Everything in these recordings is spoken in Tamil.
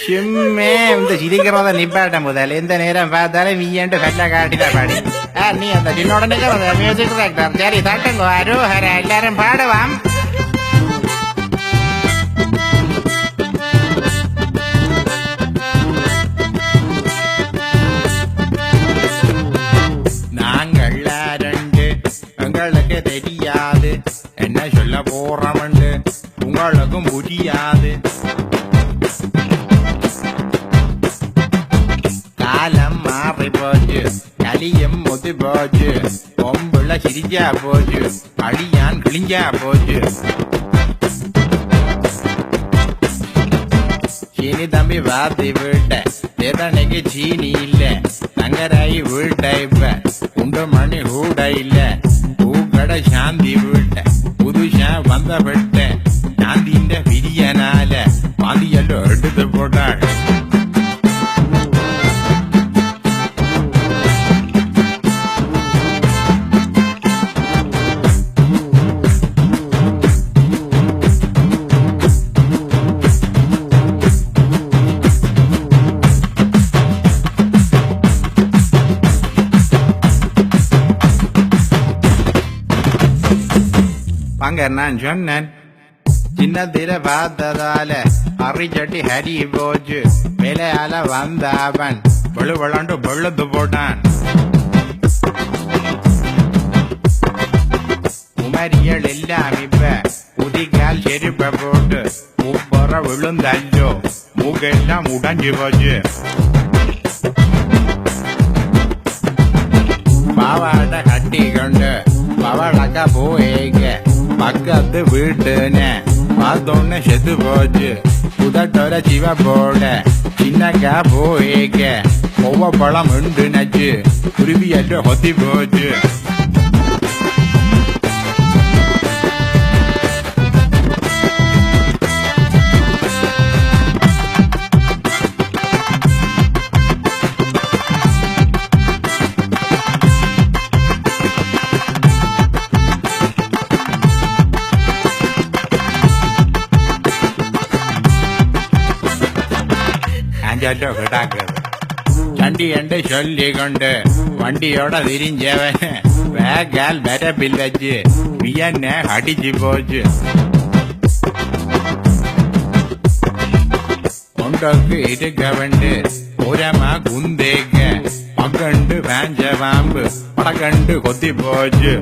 சும்மே இந்த சிரிக்கிறத நிப்பாட்ட முதல் எந்த நேரம் பார்த்தாலும் வீண்டு கல்ல காட்டிதான் பாடி நீ அந்த சின்னோட நிற்கிறத மியூசிக் டைரக்டர் சரி தட்டுங்க அரோஹர எல்லாரும் பாடுவாம் நாங்கள் ரெண்டு எங்களுக்கு தெரியாது என்ன சொல்ல போறோம்னு உங்களுக்கும் புரியாது காலம் மாறி போச்சு கலியும் முதி போச்சு பொம்புள்ள சிரிச்சா போச்சு அடியான் கிழிஞ்சா போச்சு சீனி தம்பி வாத்தி விட்ட வேதனைக்கு சீனி இல்ல தங்கராயி வீட்ட இப்ப குண்டு மணி கூட இல்ல பூக்கடை சாந்தி விட்ட புதுசா வந்த விட்ட சாந்தியின் விரியனால பாதியெல்லாம் எடுத்து போட்டாள் வாங்க நான் சொன்னேன் சின்னத்தில பார்த்ததால அரிச்சட்டி ஹரி போச்சு வேலையால வந்தவன் வெளுவளாண்டு வெளுத்து போட்டான் குமரியல் எல்லாம் இப்ப புதிகால் செருப்ப போட்டு முப்பற விழுந்தல்லோ மூக்கெல்லாம் உடஞ்சு போச்சு பாவாட கட்டி கொண்டு பவளக்க போயேங்க பக்கத்து வீட்டுன்னு பார்த்தோன்னு செத்து போச்சு புதட்டோர சிவ போட சின்னக்கா போயேங்க ஒவ்வொரு பழம் உண்டு நச்சு குருவியற்ற கொத்தி போச்சு ചണ്ടി എണ്ട് ചൊല്ലിക്കൊണ്ട് വണ്ടിയോടെ തിരിഞ്ഞവന് വേഗാൽ വരപ്പിൽ വെച്ച് വിയന്നെ അടിച്ചു പോച്ച് കൊണ്ടൊക്കെ ഇരുക്കവണ്ട് ഒരമ കുന്തേക്ക് പകണ്ട് വാഞ്ച പാമ്പ് പടകണ്ട് കൊത്തിപ്പോച്ച്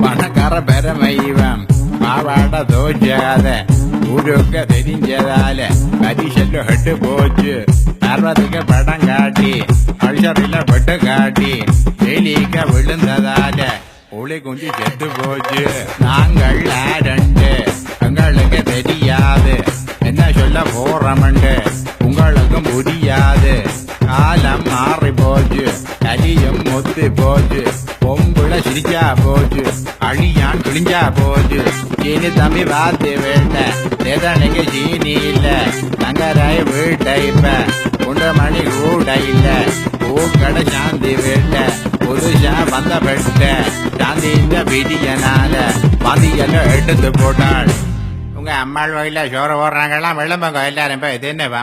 പണക്കറ പരമൈവം പാവാട തോച്ചാതെ ஊருக்கு தெரிஞ்சதால பரிசல்ல ஹெட்டு போச்சு அறுபதுக்கு படம் காட்டி அல்சரில பட்டு காட்டி வெளிக்க விழுந்ததால ஒளி குஞ்சு செத்து போச்சு நாங்கள் ரெண்டு எங்களுக்கு தெரியாது என்ன சொல்ல போறோம்னு உங்களுக்கும் புரியாது காலம் மாறி போச்சு கலியும் முத்தி போச்சு பொம்புள்ள சிரிச்சா போச்சு அழியான் கிழிஞ்சா போச்சு சீனி தம்பி வாத்தி விட்ட வேதனைக்கு சீனி இல்ல தங்கராய் வீட்ட இப்ப குண்டு மணி கூட இல்ல பூக்கடை சாந்தி விட்ட புதுசா வந்த பெட்ட சாந்தி இந்த விதியனால பாதியெல்லாம் எடுத்து போட்டாள் உங்க அம்மாள் வகையில சோறு ஓடுறாங்கலாம் விளம்பங்க எல்லாரும் இது என்னவா